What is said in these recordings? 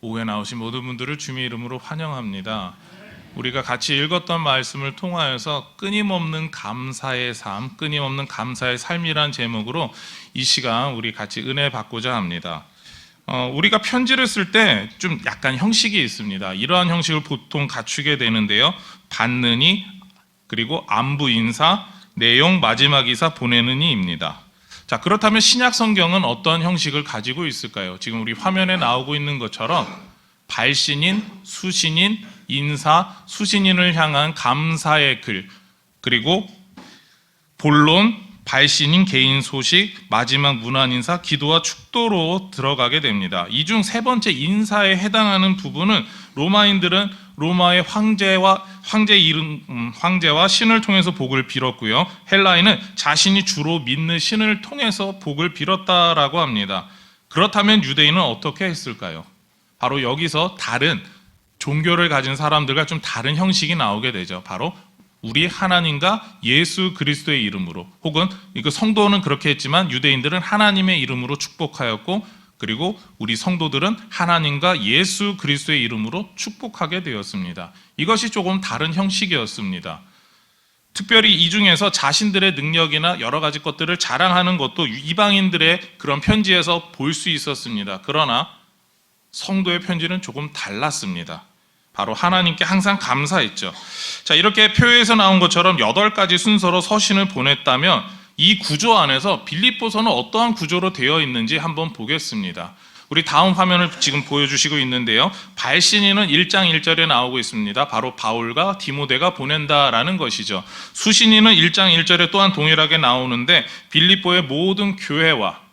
오후에 나오신 모든 분들을 주님의 이름으로 환영합니다. 우리가 같이 읽었던 말씀을 통하여서 끊임없는 감사의 삶, 끊임없는 감사의 삶이란 제목으로 이 시간 우리 같이 은혜 받고자 합니다. 우리가 편지를 쓸 때 좀 약간 형식이 있습니다. 이러한 형식을 보통 갖추게 되는데요. 받느니, 그리고 안부 인사, 내용 마지막 이사 보내느니입니다. 자, 그렇다면 신약 성경은 어떤 형식을 가지고 있을까요? 지금 우리 화면에 나오고 있는 것처럼 발신인, 수신인, 인사, 수신인을 향한 감사의 글, 그리고 본론, 발신인 개인 소식, 마지막 문안 인사, 기도와 축도로 들어가게 됩니다. 이 중 세 번째 인사에 해당하는 부분은 로마인들은 로마의 황제와 신을 통해서 복을 빌었고요. 헬라인은 자신이 주로 믿는 신을 통해서 복을 빌었다라고 합니다. 그렇다면 유대인은 어떻게 했을까요? 바로 여기서 다른 종교를 가진 사람들과 좀 다른 형식이 나오게 되죠. 바로 우리 하나님과 예수 그리스도의 이름으로, 혹은 이거 성도는 그렇게 했지만 유대인들은 하나님의 이름으로 축복하였고, 그리고 우리 성도들은 하나님과 예수 그리스도의 이름으로 축복하게 되었습니다. 이것이 조금 다른 형식이었습니다. 특별히 이 중에서 자신들의 능력이나 여러 가지 것들을 자랑하는 것도 이방인들의 그런 편지에서 볼 수 있었습니다. 그러나 성도의 편지는 조금 달랐습니다. 바로 하나님께 항상 감사했죠. 자, 이렇게 표에서 나온 것처럼 8가지 순서로 서신을 보냈다면 이 구조 안에서 빌립보서는 어떠한 구조로 되어 있는지 한번 보겠습니다. 우리 다음 화면을 지금 보여주시고 있는데요. 발신인은 1장 1절에 나오고 있습니다. 바로 바울과 디모데가 보낸다라는 것이죠. 수신인은 1장 1절에 또한 동일하게 나오는데 빌립보의 모든 교회와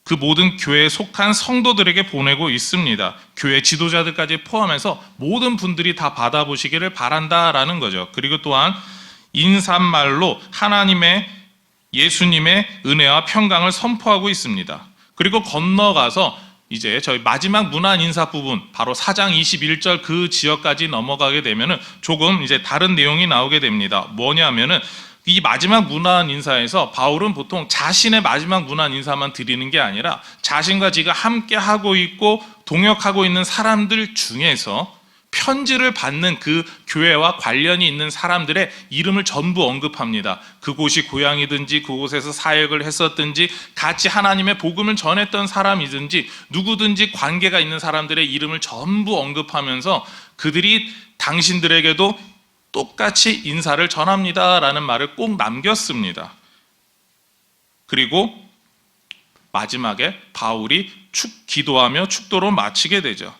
그 모든 교회에 속한 성도들에게 보내고 있습니다. 교회 지도자들까지 포함해서 모든 분들이 다 받아보시기를 바란다라는 거죠. 그리고 또한 인사말로 하나님의 예수님의 은혜와 평강을 선포하고 있습니다. 그리고 건너가서 이제 저희 마지막 문안 인사 부분, 바로 4장 21절 그 지역까지 넘어가게 되면은 조금 이제 다른 내용이 나오게 됩니다. 뭐냐면은 이 마지막 문안 인사에서 바울은 보통 자신의 마지막 문안 인사만 드리는 게 아니라 자신과 지금 함께 하고 있고 동역하고 있는 사람들 중에서 편지를 받는 그 교회와 관련이 있는 사람들의 이름을 전부 언급합니다. 그곳이 고향이든지 그곳에서 사역을 했었든지 같이 하나님의 복음을 전했던 사람이든지 누구든지 관계가 있는 사람들의 이름을 전부 언급하면서 그들이 당신들에게도 똑같이 인사를 전합니다라는 말을 꼭 남겼습니다. 그리고 마지막에 바울이 기도하며 축도로 마치게 되죠.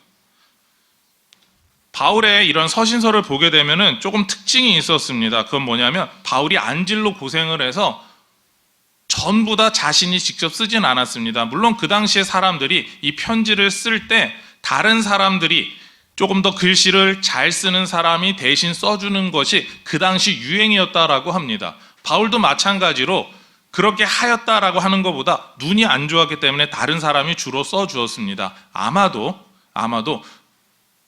바울의 이런 서신서를 보게 되면은 조금 특징이 있었습니다. 그건 뭐냐면 바울이 안질로 고생을 해서 전부 다 자신이 직접 쓰진 않았습니다. 물론 그 당시에 사람들이 이 편지를 쓸 때 다른 사람들이 조금 더 글씨를 잘 쓰는 사람이 대신 써주는 것이 그 당시 유행이었다라고 합니다. 바울도 마찬가지로 그렇게 하였다라고 하는 것보다 눈이 안 좋았기 때문에 다른 사람이 주로 써주었습니다. 아마도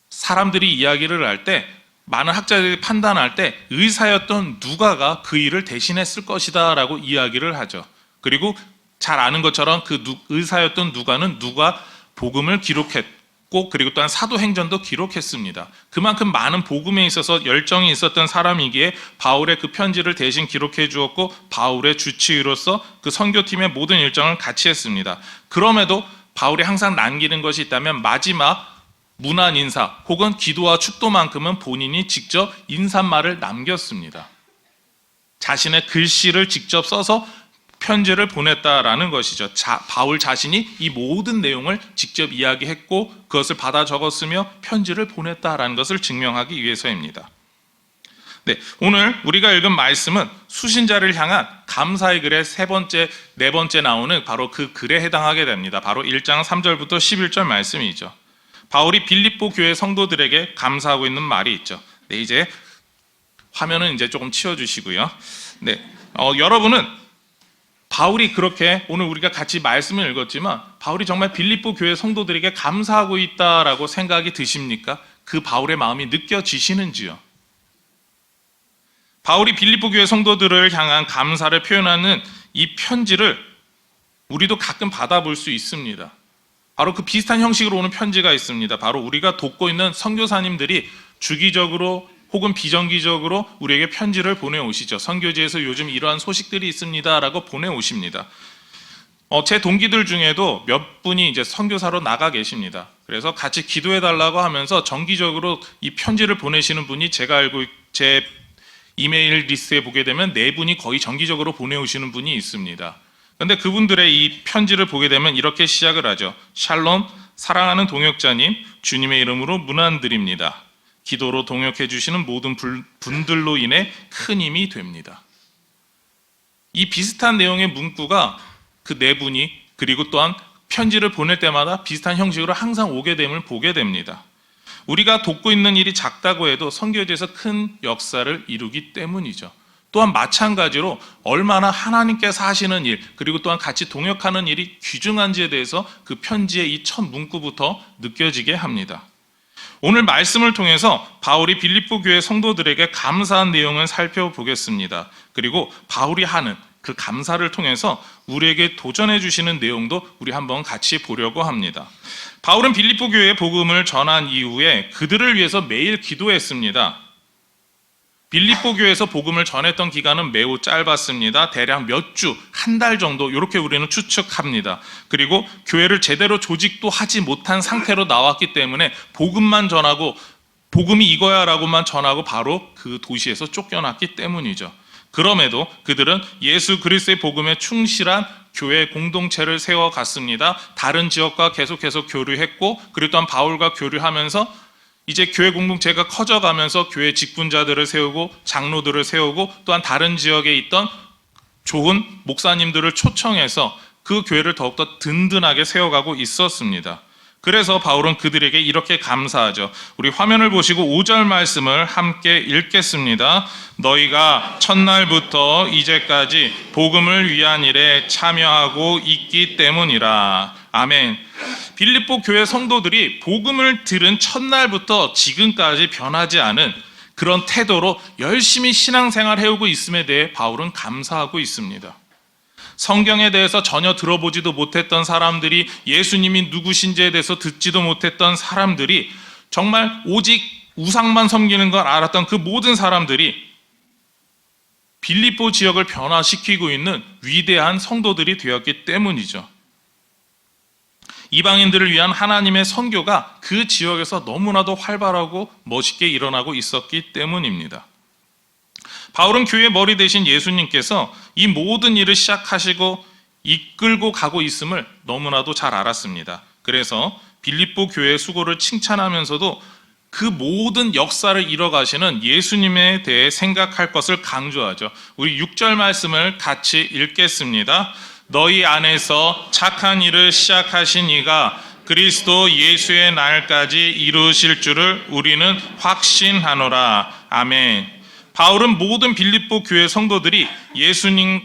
사람들이 이야기를 할 때, 많은 학자들이 판단할 때 의사였던 누가가 그 일을 대신했을 것이다 라고 이야기를 하죠. 그리고 잘 아는 것처럼 그 의사였던 누가는 누가 복음을 기록했고, 그리고 또한 사도행전도 기록했습니다. 그만큼 많은 복음에 있어서 열정이 있었던 사람이기에 바울의 그 편지를 대신 기록해 주었고, 바울의 주치의로서 그 선교팀의 모든 일정을 같이 했습니다. 그럼에도 바울이 항상 남기는 것이 있다면 마지막 문안 인사 혹은 기도와 축도만큼은 본인이 직접 인사말을 남겼습니다. 자신의 글씨를 직접 써서 편지를 보냈다라는 것이죠. 바울 자신이 이 모든 내용을 직접 이야기했고 그것을 받아 적었으며 편지를 보냈다라는 것을 증명하기 위해서입니다. 네, 오늘 우리가 읽은 말씀은 수신자를 향한 감사의 글의 네 번째 나오는 바로 그 글에 해당하게 됩니다. 바로 1장 3절부터 11절 말씀이죠. 바울이 빌립보 교회 성도들에게 감사하고 있는 말이 있죠. 네, 이제 화면은 이제 조금 치워주시고요. 네, 여러분은 바울이 그렇게 오늘 우리가 같이 말씀을 읽었지만 바울이 정말 빌립보 교회 성도들에게 감사하고 있다라고 생각이 드십니까? 그 바울의 마음이 느껴지시는지요? 바울이 빌립보 교회 성도들을 향한 감사를 표현하는 이 편지를 우리도 가끔 받아볼 수 있습니다. 바로 그 비슷한 형식으로 오는 편지가 있습니다. 바로 우리가 돕고 있는 선교사님들이 주기적으로 혹은 비정기적으로 우리에게 편지를 보내오시죠. 선교지에서 요즘 이러한 소식들이 있습니다라고 보내오십니다. 제 동기들 중에도 몇 분이 이제 선교사로 나가 계십니다. 그래서 같이 기도해달라고 하면서 정기적으로 이 편지를 보내시는 분이 제가 알고 제 이메일 리스트에 보게 되면 4분이 거의 정기적으로 보내오시는 분이 있습니다. 그런데 그분들의 이 편지를 보게 되면 이렇게 시작을 하죠. 샬롬, 사랑하는 동역자님, 주님의 이름으로 문안드립니다. 기도로 동역해 주시는 모든 분들로 인해 큰 힘이 됩니다. 이 비슷한 내용의 문구가 그 4분이 그리고 또한 편지를 보낼 때마다 비슷한 형식으로 항상 오게 됨을 보게 됩니다. 우리가 돕고 있는 일이 작다고 해도 선교지에서 큰 역사를 이루기 때문이죠. 또한 마찬가지로 얼마나 하나님께서 하시는 일 그리고 또한 같이 동역하는 일이 귀중한지에 대해서 그 편지의 이 첫 문구부터 느껴지게 합니다. 오늘 말씀을 통해서 바울이 빌립보 교회 성도들에게 감사한 내용을 살펴보겠습니다. 그리고 바울이 하는 그 감사를 통해서 우리에게 도전해 주시는 내용도 우리 한번 같이 보려고 합니다. 바울은 빌립보 교회에 복음을 전한 이후에 그들을 위해서 매일 기도했습니다. 빌립보 교회에서 복음을 전했던 기간은 매우 짧았습니다. 대략 몇 주, 한 달 정도 이렇게 우리는 추측합니다. 그리고 교회를 제대로 조직도 하지 못한 상태로 나왔기 때문에 복음만 전하고 복음이 이거야 라고만 전하고 바로 그 도시에서 쫓겨났기 때문이죠. 그럼에도 그들은 예수 그리스도의 복음에 충실한 교회 공동체를 세워갔습니다. 다른 지역과 계속해서 교류했고 그리고 또한 바울과 교류하면서 이제 교회 공동체가 커져가면서 교회 직분자들을 세우고 장로들을 세우고 또한 다른 지역에 있던 좋은 목사님들을 초청해서 그 교회를 더욱더 든든하게 세워가고 있었습니다. 그래서 바울은 그들에게 이렇게 감사하죠. 우리 화면을 보시고 5절 말씀을 함께 읽겠습니다. 너희가 첫날부터 이제까지 복음을 위한 일에 참여하고 있기 때문이라. 아멘. 빌립보 교회 성도들이 복음을 들은 첫날부터 지금까지 변하지 않은 그런 태도로 열심히 신앙생활 해오고 있음에 대해 바울은 감사하고 있습니다. 성경에 대해서 전혀 들어보지도 못했던 사람들이 예수님이 누구신지에 대해서 듣지도 못했던 사람들이 정말 오직 우상만 섬기는 걸 알았던 그 모든 사람들이 빌립보 지역을 변화시키고 있는 위대한 성도들이 되었기 때문이죠. 이방인들을 위한 하나님의 선교가 그 지역에서 너무나도 활발하고 멋있게 일어나고 있었기 때문입니다. 바울은 교회의 머리 대신 예수님께서 이 모든 일을 시작하시고 이끌고 가고 있음을 너무나도 잘 알았습니다. 그래서 빌립보 교회의 수고를 칭찬하면서도 그 모든 역사를 이뤄가시는 예수님에 대해 생각할 것을 강조하죠. 우리 6절 말씀을 같이 읽겠습니다. 너희 안에서 착한 일을 시작하신 이가 그리스도 예수의 날까지 이루실 줄을 우리는 확신하노라. 아멘. 바울은 모든 빌립보 교회 성도들이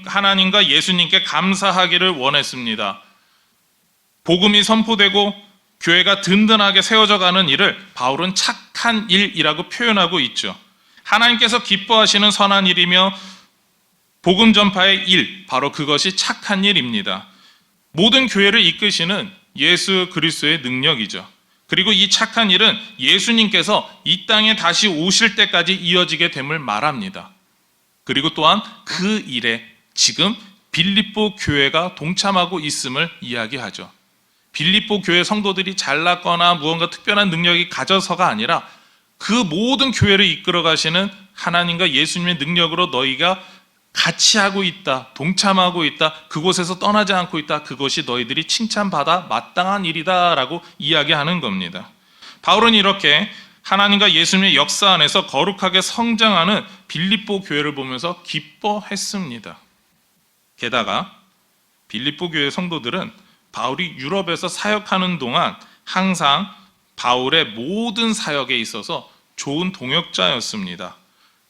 하나님과 예수님께 감사하기를 원했습니다. 복음이 선포되고 교회가 든든하게 세워져 가는 일을 바울은 착한 일이라고 표현하고 있죠. 하나님께서 기뻐하시는 선한 일이며 복음 전파의 일, 바로 그것이 착한 일입니다. 모든 교회를 이끄시는 예수 그리스도의 능력이죠. 그리고 이 착한 일은 예수님께서 이 땅에 다시 오실 때까지 이어지게 됨을 말합니다. 그리고 또한 그 일에 지금 빌립보 교회가 동참하고 있음을 이야기하죠. 빌립보 교회 성도들이 잘났거나 무언가 특별한 능력이 가져서가 아니라 그 모든 교회를 이끌어 가시는 하나님과 예수님의 능력으로 너희가 같이 하고 있다, 동참하고 있다, 그곳에서 떠나지 않고 있다, 그것이 너희들이 칭찬받아 마땅한 일이다 라고 이야기하는 겁니다. 바울은 이렇게 하나님과 예수님의 역사 안에서 거룩하게 성장하는 빌립보 교회를 보면서 기뻐했습니다. 게다가 빌립보 교회 성도들은 바울이 유럽에서 사역하는 동안 항상 바울의 모든 사역에 있어서 좋은 동역자였습니다.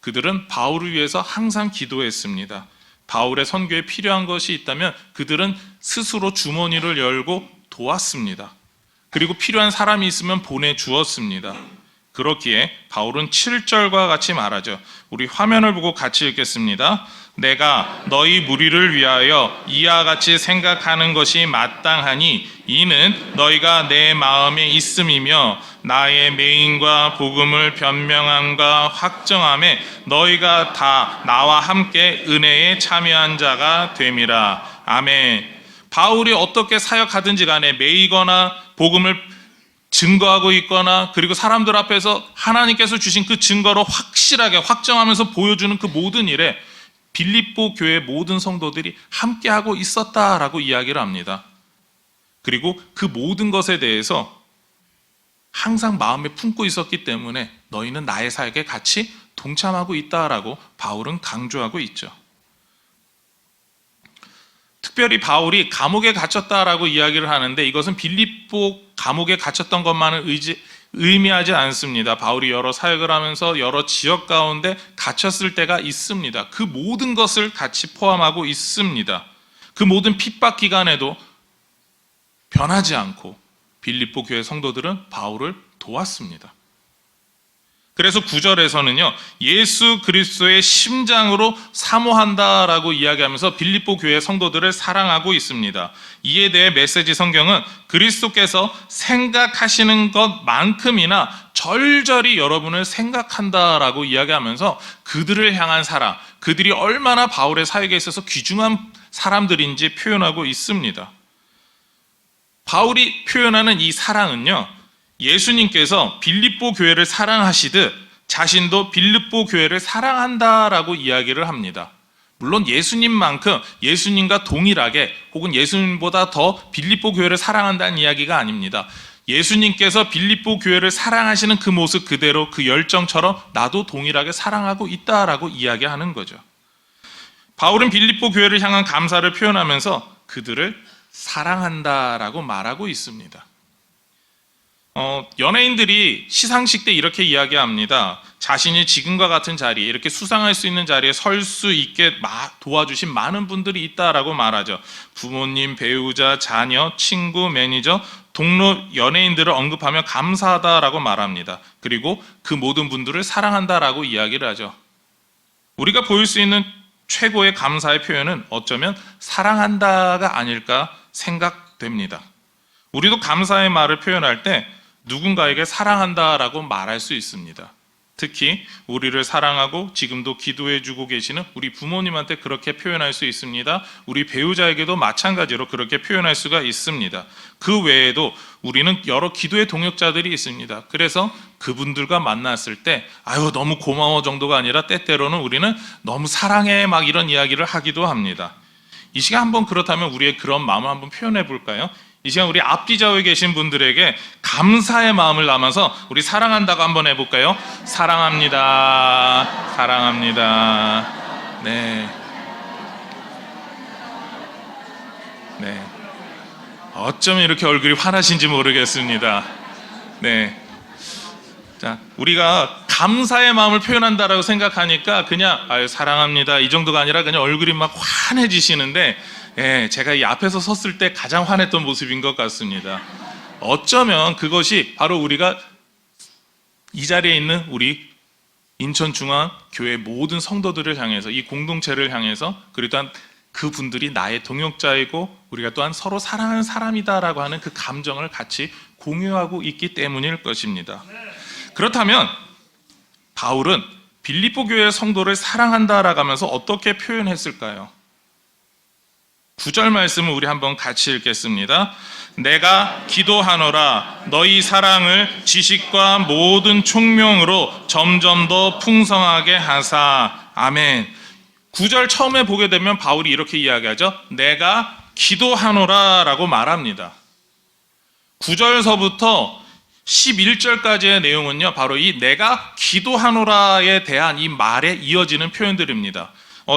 그들은 바울을 위해서 항상 기도했습니다. 바울의 선교에 필요한 것이 있다면 그들은 스스로 주머니를 열고 도왔습니다. 그리고 필요한 사람이 있으면 보내주었습니다. 그렇기에 바울은 7절과 같이 말하죠. 우리 화면을 보고 같이 읽겠습니다. 내가 너희 무리를 위하여 이와 같이 생각하는 것이 마땅하니 이는 너희가 내 마음에 있음이며 나의 맹인과 복음을 변명함과 확정함에 너희가 다 나와 함께 은혜에 참여한 자가 됨이라. 아멘. 바울이 어떻게 사역하든지 간에 매이거나 복음을 증거하고 있거나 그리고 사람들 앞에서 하나님께서 주신 그 증거로 확실하게 확정하면서 보여주는 그 모든 일에 빌립보 교회 모든 성도들이 함께하고 있었다라고 이야기를 합니다. 그리고 그 모든 것에 대해서 항상 마음에 품고 있었기 때문에 너희는 나의 사역에 같이 동참하고 있다라고 바울은 강조하고 있죠. 특별히 바울이 감옥에 갇혔다라고 이야기를 하는데 이것은 빌립보 감옥에 갇혔던 것만을 의미하지 않습니다. 바울이 여러 사역을 하면서 여러 지역 가운데 갇혔을 때가 있습니다. 그 모든 것을 같이 포함하고 있습니다. 그 모든 핍박 기간에도 변하지 않고 빌립보 교회 성도들은 바울을 도왔습니다. 그래서 9절에서는요, 예수 그리스도의 심장으로 사모한다라고 이야기하면서 빌립보 교회 성도들을 사랑하고 있습니다. 이에 대해 메시지 성경은 그리스도께서 생각하시는 것만큼이나 절절히 여러분을 생각한다라고 이야기하면서 그들을 향한 사랑, 그들이 얼마나 바울의 사역에 있어서 귀중한 사람들인지 표현하고 있습니다. 바울이 표현하는 이 사랑은요, 예수님께서 빌립보 교회를 사랑하시듯 자신도 빌립보 교회를 사랑한다라고 이야기를 합니다. 물론 예수님만큼 예수님과 동일하게 혹은 예수님보다 더 빌립보 교회를 사랑한다는 이야기가 아닙니다. 예수님께서 빌립보 교회를 사랑하시는 그 모습 그대로 그 열정처럼 나도 동일하게 사랑하고 있다라고 이야기하는 거죠. 바울은 빌립보 교회를 향한 감사를 표현하면서 그들을 사랑한다라고 말하고 있습니다. 연예인들이 시상식 때 이렇게 이야기합니다. 자신이 지금과 같은 자리에 이렇게 수상할 수 있는 자리에 설 수 있게 도와주신 많은 분들이 있다라고 말하죠. 부모님, 배우자, 자녀, 친구, 매니저, 동료 연예인들을 언급하며 감사하다라고 말합니다. 그리고 그 모든 분들을 사랑한다라고 이야기를 하죠. 우리가 보일 수 있는 최고의 감사의 표현은 어쩌면 사랑한다가 아닐까 생각됩니다. 우리도 감사의 말을 표현할 때 누군가에게 사랑한다라고 말할 수 있습니다. 특히 우리를 사랑하고 지금도 기도해주고 계시는 우리 부모님한테 그렇게 표현할 수 있습니다. 우리 배우자에게도 마찬가지로 그렇게 표현할 수가 있습니다. 그 외에도 우리는 여러 기도의 동역자들이 있습니다. 그래서 그분들과 만났을 때 아유 너무 고마워 정도가 아니라 때때로는 우리는 너무 사랑해 막 이런 이야기를 하기도 합니다. 이 시간 한번 그렇다면 우리의 그런 마음을 한번 표현해 볼까요? 이 시간 우리 앞뒤 좌우에 계신 분들에게 감사의 마음을 담아서 우리 사랑한다고 한번 해볼까요? 사랑합니다. 사랑합니다. 네. 네. 어쩌면 이렇게 얼굴이 환하신지 모르겠습니다. 네. 자, 우리가 감사의 마음을 표현한다라고 생각하니까 그냥 아유 사랑합니다 이 정도가 아니라 그냥 얼굴이 막 환해지시는데 예, 제가 이 앞에서 섰을 때 가장 환했던 모습인 것 같습니다. 어쩌면 그것이 바로 우리가 이 자리에 있는 우리 인천중앙교회 모든 성도들을 향해서 이 공동체를 향해서 그리고 또한 그분들이 나의 동역자이고 우리가 또한 서로 사랑하는 사람이다라고 하는 그 감정을 같이 공유하고 있기 때문일 것입니다. 그렇다면 바울은 빌립보 교회 성도를 사랑한다라고 하면서 어떻게 표현했을까요? 9절 말씀을 우리 한번 같이 읽겠습니다. 내가 기도하노라 너희 사랑을 지식과 모든 총명으로 점점 더 풍성하게 하사. 아멘. 9절 처음에 보게 되면 바울이 이렇게 이야기하죠. 내가 기도하노라 라고 말합니다. 9절서부터 11절까지의 내용은요 바로 이 내가 기도하노라에 대한 이 말에 이어지는 표현들입니다.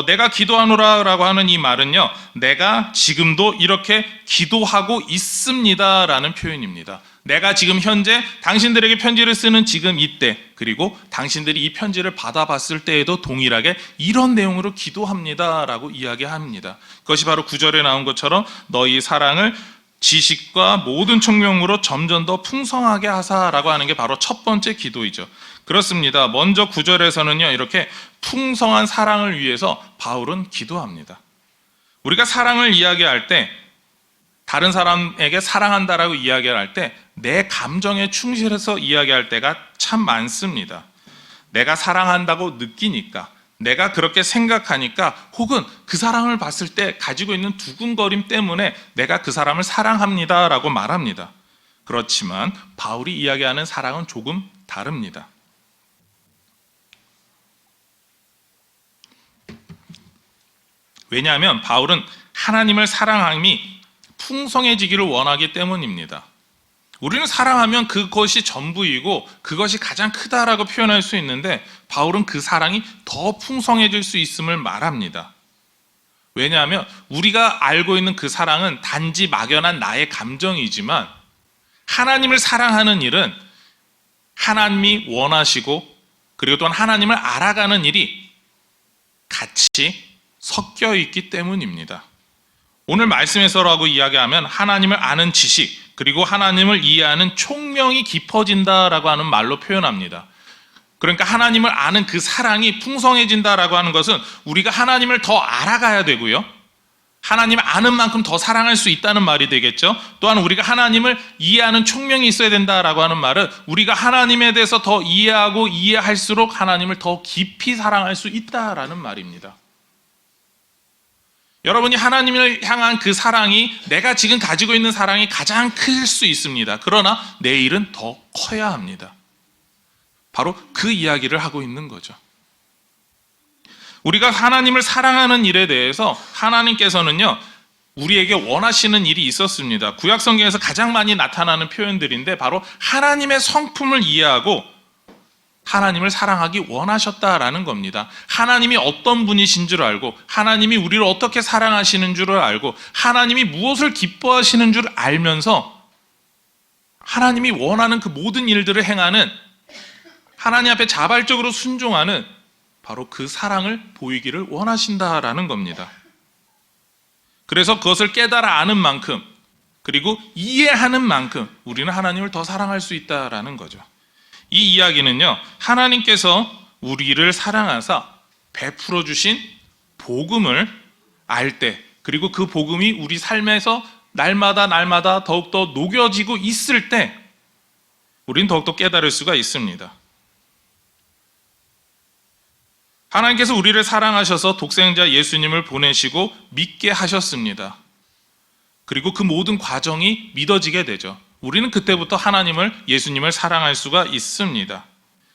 내가 기도하노라라고 하는 이 말은요 내가 지금도 이렇게 기도하고 있습니다 라는 표현입니다. 내가 지금 현재 당신들에게 편지를 쓰는 지금 이때 그리고 당신들이 이 편지를 받아봤을 때에도 동일하게 이런 내용으로 기도합니다 라고 이야기합니다. 그것이 바로 9절에 나온 것처럼 너희 사랑을 지식과 모든 총명으로 점점 더 풍성하게 하사라고 하는 게 바로 첫 번째 기도이죠. 그렇습니다. 먼저 9절에서는요, 이렇게 풍성한 사랑을 위해서 바울은 기도합니다. 우리가 사랑을 이야기할 때, 다른 사람에게 사랑한다라고 이야기할 때 내 감정에 충실해서 이야기할 때가 참 많습니다. 내가 사랑한다고 느끼니까, 내가 그렇게 생각하니까, 혹은 그 사람을 봤을 때 가지고 있는 두근거림 때문에 내가 그 사람을 사랑합니다라고 말합니다. 그렇지만 바울이 이야기하는 사랑은 조금 다릅니다. 왜냐하면 바울은 하나님을 사랑함이 풍성해지기를 원하기 때문입니다. 우리는 사랑하면 그것이 전부이고 그것이 가장 크다라고 표현할 수 있는데, 바울은 그 사랑이 더 풍성해질 수 있음을 말합니다. 왜냐하면 우리가 알고 있는 그 사랑은 단지 막연한 나의 감정이지만, 하나님을 사랑하는 일은 하나님이 원하시고, 그리고 또한 하나님을 알아가는 일이 같이 섞여 있기 때문입니다. 오늘 말씀에서라고 이야기하면 하나님을 아는 지식, 그리고 하나님을 이해하는 총명이 깊어진다라고 하는 말로 표현합니다. 그러니까 하나님을 아는 그 사랑이 풍성해진다라고 하는 것은 우리가 하나님을 더 알아가야 되고요, 하나님을 아는 만큼 더 사랑할 수 있다는 말이 되겠죠. 또한 우리가 하나님을 이해하는 총명이 있어야 된다라고 하는 말은 우리가 하나님에 대해서 더 이해하고 이해할수록 하나님을 더 깊이 사랑할 수 있다라는 말입니다. 여러분이 하나님을 향한 그 사랑이, 내가 지금 가지고 있는 사랑이 가장 클 수 있습니다. 그러나 내 일은 더 커야 합니다. 바로 그 이야기를 하고 있는 거죠. 우리가 하나님을 사랑하는 일에 대해서 하나님께서는요, 우리에게 원하시는 일이 있었습니다. 구약 성경에서 가장 많이 나타나는 표현들인데, 바로 하나님의 성품을 이해하고 하나님을 사랑하기 원하셨다라는 겁니다. 하나님이 어떤 분이신 줄 알고, 하나님이 우리를 어떻게 사랑하시는 줄을 알고, 하나님이 무엇을 기뻐하시는 줄 알면서 하나님이 원하는 그 모든 일들을 행하는, 하나님 앞에 자발적으로 순종하는 바로 그 사랑을 보이기를 원하신다라는 겁니다. 그래서 그것을 깨달아 아는 만큼, 그리고 이해하는 만큼 우리는 하나님을 더 사랑할 수 있다라는 거죠. 이 이야기는요, 하나님께서 우리를 사랑하사 베풀어 주신 복음을 알 때, 그리고 그 복음이 우리 삶에서 날마다 더욱더 녹여지고 있을 때 우린 더욱더 깨달을 수가 있습니다. 하나님께서 우리를 사랑하셔서 독생자 예수님을 보내시고 믿게 하셨습니다. 그리고 그 모든 과정이 믿어지게 되죠. 우리는 그때부터 하나님을, 예수님을 사랑할 수가 있습니다.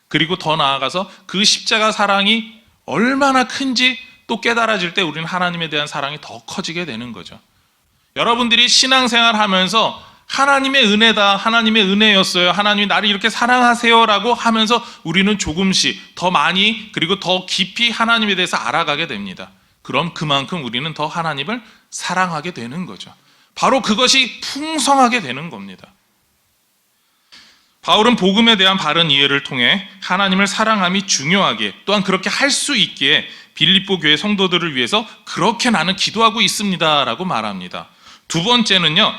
그리고 더 나아가서 그 십자가 사랑이 얼마나 큰지 또 깨달아질 때 우리는 하나님에 대한 사랑이 더 커지게 되는 거죠. 여러분들이 신앙생활 하면서 하나님의 은혜다, 하나님의 은혜였어요, 하나님이 나를 이렇게 사랑하세요 라고 하면서 우리는 조금씩 더 많이, 그리고 더 깊이 하나님에 대해서 알아가게 됩니다. 그럼 그만큼 우리는 더 하나님을 사랑하게 되는 거죠. 바로 그것이 풍성하게 되는 겁니다. 바울은 복음에 대한 바른 이해를 통해 하나님을 사랑함이 중요하기에, 또한 그렇게 할 수 있기에 빌립보 교회 성도들을 위해서 그렇게 나는 기도하고 있습니다 라고 말합니다. 두 번째는요,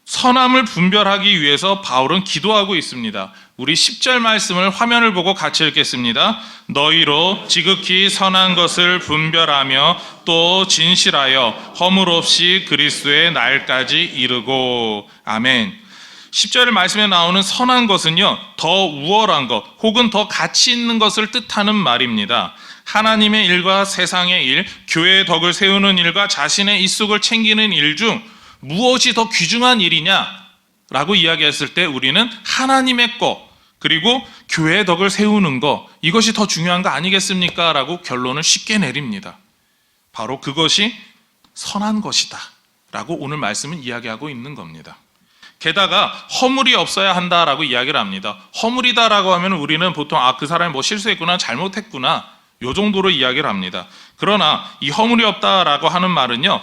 선함을 분별하기 위해서 바울은 기도하고 있습니다. 우리 10절 말씀을 화면을 보고 같이 읽겠습니다. 너희로 지극히 선한 것을 분별하며 또 진실하여 허물 없이 그리스도의 날까지 이르고. 아멘. 10절 말씀에 나오는 선한 것은요, 더 우월한 것 혹은 더 가치 있는 것을 뜻하는 말입니다. 하나님의 일과 세상의 일, 교회의 덕을 세우는 일과 자신의 입속을 챙기는 일 중 무엇이 더 귀중한 일이냐라고 이야기했을 때 우리는 하나님의 것, 그리고 교회의 덕을 세우는 것, 이것이 더 중요한 거 아니겠습니까? 라고 결론을 쉽게 내립니다. 바로 그것이 선한 것이다 라고 오늘 말씀은 이야기하고 있는 겁니다. 게다가 허물이 없어야 한다라고 이야기를 합니다. 허물이다라고 하면 우리는 보통 그 사람이 뭐 실수했구나, 잘못했구나, 요 정도로 이야기를 합니다. 그러나 이 허물이 없다라고 하는 말은요,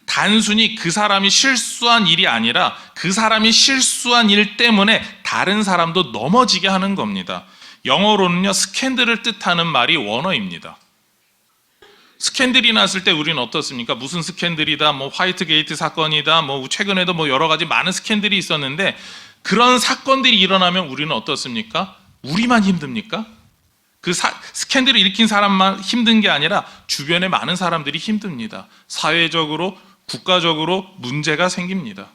단순히 그 사람이 실수한 일이 아니라 그 사람이 실수한 일 때문에 다른 사람도 넘어지게 하는 겁니다. 영어로는요, 스캔들을 뜻하는 말이 원어입니다. 스캔들이 났을 때 우리는 어떻습니까? 무슨 스캔들이다, 뭐 화이트게이트 사건이다, 뭐 최근에도 뭐 여러 가지 많은 스캔들이 있었는데 그런 사건들이 일어나면 우리는 어떻습니까? 우리만 힘듭니까? 그 스캔들을 일으킨 사람만 힘든 게 아니라 주변에 많은 사람들이 힘듭니다. 사회적으로, 국가적으로 문제가 생깁니다.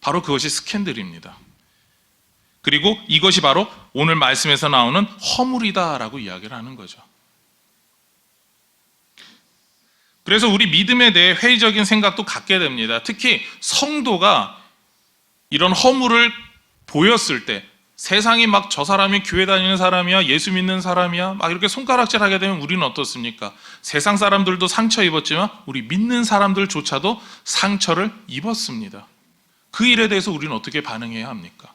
바로 그것이 스캔들입니다. 그리고 이것이 바로 오늘 말씀에서 나오는 허물이다라고 이야기를 하는 거죠. 그래서 우리 믿음에 대해 회의적인 생각도 갖게 됩니다. 특히 성도가 이런 허물을 보였을 때 세상이 막 저 사람이 교회 다니는 사람이야, 예수 믿는 사람이야, 막 이렇게 손가락질 하게 되면 우리는 어떻습니까? 세상 사람들도 상처 입었지만 우리 믿는 사람들조차도 상처를 입었습니다. 그 일에 대해서 우리는 어떻게 반응해야 합니까?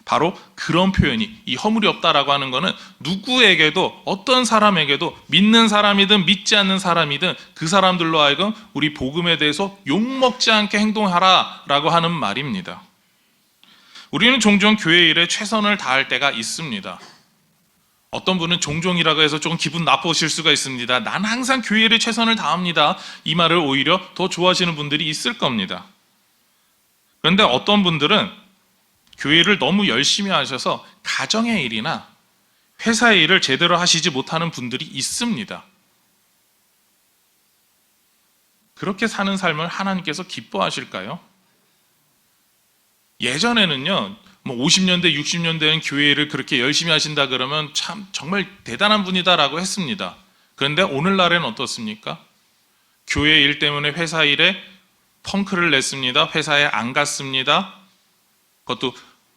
바로 그런 표현이, 이 허물이 없다라고 하는 것은 누구에게도, 어떤 사람에게도, 믿는 사람이든 믿지 않는 사람이든 그 사람들로 하여금 우리 복음에 대해서 욕먹지 않게 행동하라라고 하는 말입니다. 우리는 종종 교회 일에 최선을 다할 때가 있습니다. 어떤 분은 종종이라고 해서 조금 기분 나쁘실 수가 있습니다. 난 항상 교회 일에 최선을 다합니다. 이 말을 오히려 더 좋아하시는 분들이 있을 겁니다. 그런데 어떤 분들은 교회를 너무 열심히 하셔서 가정의 일이나 회사의 일을 제대로 하시지 못하는 분들이 있습니다. 그렇게 사는 삶을 하나님께서 기뻐하실까요? 예전에는요, 뭐 50년대, 60년대는 교회를 그렇게 열심히 하신다 그러면 참 정말 대단한 분이다라고 했습니다. 그런데 오늘날에는 어떻습니까? 교회 일 때문에 회사 일에 펑크를 냈습니다. 회사에 안 갔습니다. 그것도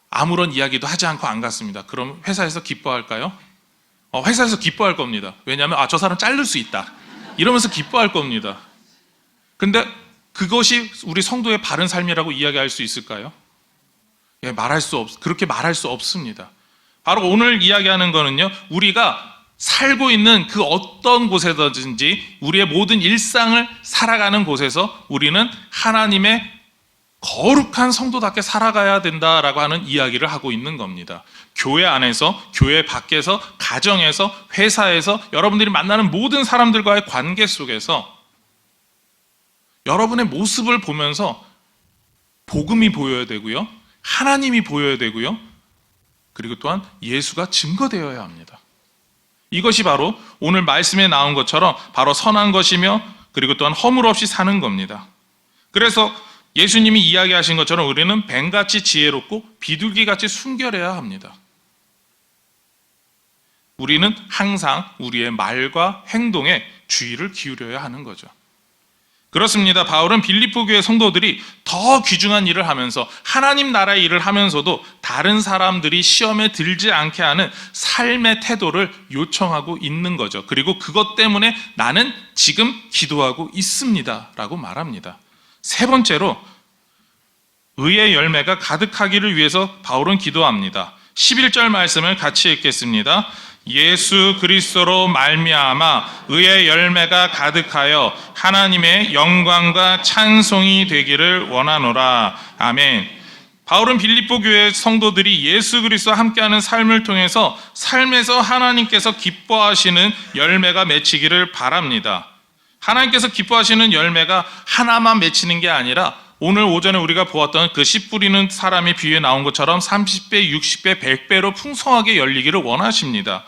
아무런 이야기도 하지 않고 안 갔습니다. 그럼 회사에서 기뻐할까요? 회사에서 기뻐할 겁니다. 왜냐하면 저 사람 자를 수 있다 이러면서 기뻐할 겁니다. 근데 그것이 우리 성도의 바른 삶이라고 이야기할 수 있을까요? 예, 그렇게 말할 수 없습니다. 바로 오늘 이야기하는 거는요, 우리가 살고 있는 그 어떤 곳에든지 우리의 모든 일상을 살아가는 곳에서 우리는 하나님의 거룩한 성도답게 살아가야 된다라고 하는 이야기를 하고 있는 겁니다. 교회 안에서, 교회 밖에서, 가정에서, 회사에서 여러분들이 만나는 모든 사람들과의 관계 속에서 여러분의 모습을 보면서 복음이 보여야 되고요, 하나님이 보여야 되고요, 그리고 또한 예수가 증거되어야 합니다. 이것이 바로 오늘 말씀에 나온 것처럼 바로 선한 것이며 그리고 또한 허물 없이 사는 겁니다. 그래서 예수님이 이야기하신 것처럼 우리는 뱀같이 지혜롭고 비둘기같이 순결해야 합니다. 우리는 항상 우리의 말과 행동에 주의를 기울여야 하는 거죠. 그렇습니다. 바울은 빌립보 교회 성도들이 더 귀중한 일을 하면서 하나님 나라의 일을 하면서도 다른 사람들이 시험에 들지 않게 하는 삶의 태도를 요청하고 있는 거죠. 그리고 그것 때문에 나는 지금 기도하고 있습니다 라고 말합니다. 세 번째로 의의 열매가 가득하기를 위해서 바울은 기도합니다. 11절 말씀을 같이 읽겠습니다. 예수 그리스도로 말미암아 의의 열매가 가득하여 하나님의 영광과 찬송이 되기를 원하노라. 아멘. 바울은 빌립보 교회 성도들이 예수 그리스도와 함께하는 삶을 통해서 삶에서 하나님께서 기뻐하시는 열매가 맺히기를 바랍니다. 하나님께서 기뻐하시는 열매가 하나만 맺히는 게 아니라 오늘 오전에 우리가 보았던 그 씨 뿌리는 사람의 비유에 나온 것처럼 30배, 60배, 100배로 풍성하게 열리기를 원하십니다.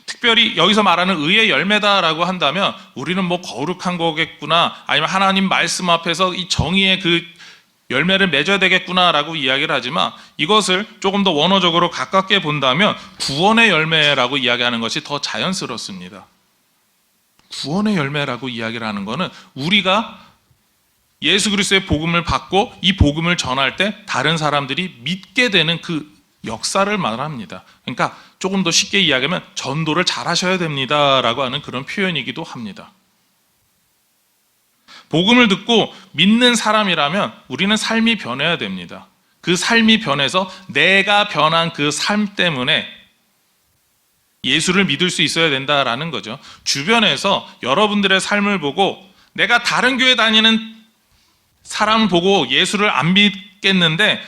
특별히 여기서 말하는 의의 열매다라고 한다면 우리는 뭐 거룩한 거겠구나, 아니면 하나님 말씀 앞에서 이 정의의 그 열매를 맺어야 되겠구나라고 이야기를 하지만 이것을 조금 더 원어적으로 가깝게 본다면 구원의 열매라고 이야기하는 것이 더 자연스럽습니다. 구원의 열매라고 이야기를 하는 것은 우리가 예수 그리스도의 복음을 받고 이 복음을 전할 때 다른 사람들이 믿게 되는 그 역사를 말합니다. 그러니까 조금 더 쉽게 이야기하면 전도를 잘 하셔야 됩니다라고 하는 그런 표현이기도 합니다. 복음을 듣고 믿는 사람이라면 우리는 삶이 변해야 됩니다. 그 삶이 변해서 내가 변한 그 삶 때문에 예수를 믿을 수 있어야 된다라는 거죠. 주변에서 여러분들의 삶을 보고 내가 다른 교회 다니는 사람 보고 예수를 안 믿겠는데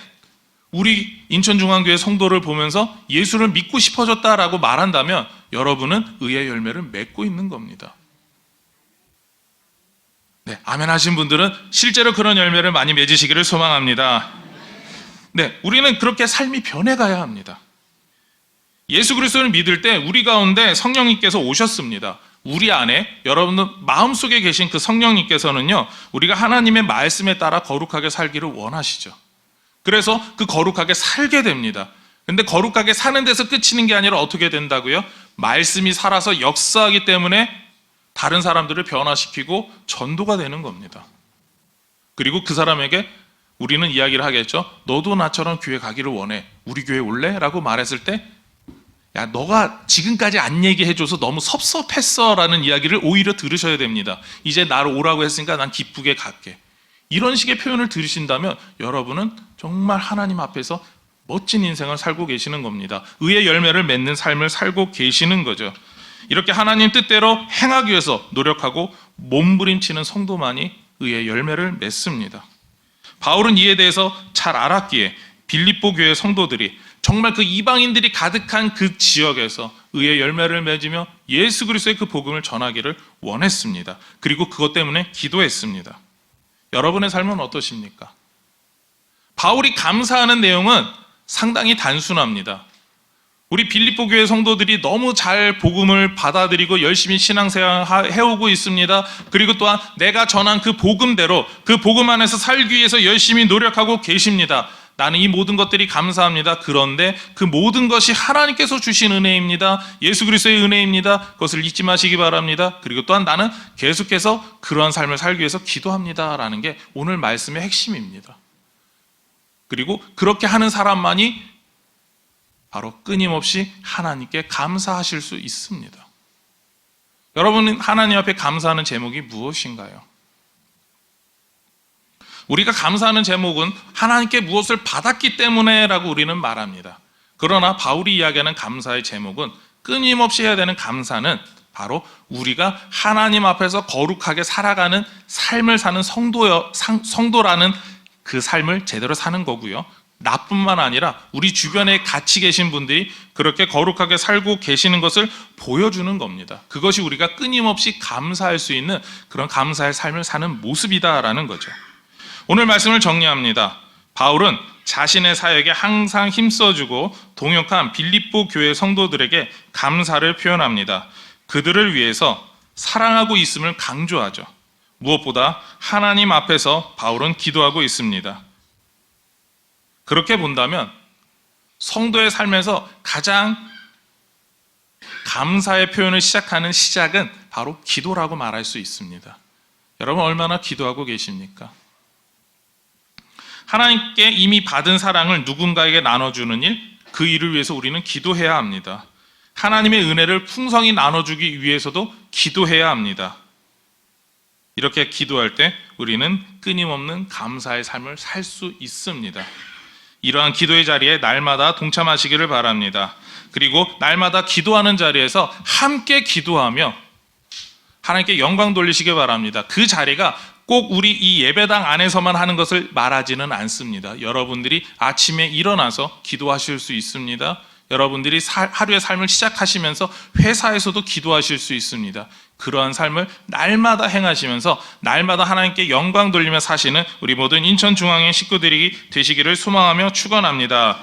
우리 인천중앙교회 성도를 보면서 예수를 믿고 싶어졌다라고 말한다면 여러분은 의의 열매를 맺고 있는 겁니다. 네, 아멘 하신 분들은 실제로 그런 열매를 많이 맺으시기를 소망합니다. 네, 우리는 그렇게 삶이 변해가야 합니다. 예수 그리스도를 믿을 때 우리 가운데 성령님께서 오셨습니다. 우리 안에, 여러분들 마음속에 계신 그 성령님께서는요, 우리가 하나님의 말씀에 따라 거룩하게 살기를 원하시죠. 그래서 그 거룩하게 살게 됩니다. 근데 거룩하게 사는 데서 끝이는 게 아니라 어떻게 된다고요? 말씀이 살아서 역사하기 때문에 다른 사람들을 변화시키고 전도가 되는 겁니다. 그리고 그 사람에게 우리는 이야기를 하겠죠. 너도 나처럼 교회 가기를 원해. 우리 교회 올래? 라고 말했을 때, 야, 너가 지금까지 안 얘기해줘서 너무 섭섭했어 라는 이야기를 오히려 들으셔야 됩니다. 이제 나를 오라고 했으니까 난 기쁘게 갈게. 이런 식의 표현을 들으신다면 여러분은 정말 하나님 앞에서 멋진 인생을 살고 계시는 겁니다. 의의 열매를 맺는 삶을 살고 계시는 거죠. 이렇게 하나님 뜻대로 행하기 위해서 노력하고 몸부림치는 성도만이 의의 열매를 맺습니다. 바울은 이에 대해서 잘 알았기에 빌립보 교회 성도들이 정말 그 이방인들이 가득한 그 지역에서 의의 열매를 맺으며 예수 그리스도의 그 복음을 전하기를 원했습니다. 그리고 그것 때문에 기도했습니다. 여러분의 삶은 어떠십니까? 바울이 감사하는 내용은 상당히 단순합니다. 우리 빌립보 교회 성도들이 너무 잘 복음을 받아들이고 열심히 신앙생활 해오고 있습니다. 그리고 또한 내가 전한 그 복음대로 그 복음 안에서 살기 위해서 열심히 노력하고 계십니다. 나는 이 모든 것들이 감사합니다. 그런데 그 모든 것이 하나님께서 주신 은혜입니다. 예수 그리스도의 은혜입니다. 그것을 잊지 마시기 바랍니다. 그리고 또한 나는 계속해서 그러한 삶을 살기 위해서 기도합니다라는 게 오늘 말씀의 핵심입니다. 그리고 그렇게 하는 사람만이 바로 끊임없이 하나님께 감사하실 수 있습니다. 여러분, 하나님 앞에 감사하는 제목이 무엇인가요? 우리가 감사하는 제목은 하나님께 무엇을 받았기 때문에라고 우리는 말합니다. 그러나 바울이 이야기하는 감사의 제목은 끊임없이 해야 되는 감사는 바로 우리가 하나님 앞에서 거룩하게 살아가는 삶을 사는 성도라는 그 삶을 제대로 사는 거고요. 나뿐만 아니라 우리 주변에 같이 계신 분들이 그렇게 거룩하게 살고 계시는 것을 보여주는 겁니다. 그것이 우리가 끊임없이 감사할 수 있는 그런 감사의 삶을 사는 모습이다라는 거죠. 오늘 말씀을 정리합니다. 바울은 자신의 사역에 항상 힘써주고 동역한 빌립보 교회 성도들에게 감사를 표현합니다. 그들을 위해서 사랑하고 있음을 강조하죠. 무엇보다 하나님 앞에서 바울은 기도하고 있습니다. 그렇게 본다면 성도의 삶에서 가장 감사의 표현을 시작하는 시작은 바로 기도라고 말할 수 있습니다. 여러분 얼마나 기도하고 계십니까? 하나님께 이미 받은 사랑을 누군가에게 나눠주는 일, 그 일을 위해서 우리는 기도해야 합니다. 하나님의 은혜를 풍성히 나눠주기 위해서도 기도해야 합니다. 이렇게 기도할 때 우리는 끊임없는 감사의 삶을 살 수 있습니다. 이러한 기도의 자리에 날마다 동참하시기를 바랍니다. 그리고 날마다 기도하는 자리에서 함께 기도하며 하나님께 영광 돌리시기 바랍니다. 그 자리가 꼭 우리 이 예배당 안에서만 하는 것을 말하지는 않습니다. 여러분들이 아침에 일어나서 기도하실 수 있습니다. 여러분들이 하루의 삶을 시작하시면서 회사에서도 기도하실 수 있습니다. 그러한 삶을 날마다 행하시면서 날마다 하나님께 영광 돌리며 사시는 우리 모든 인천중앙회 식구들이 되시기를 소망하며 축원합니다.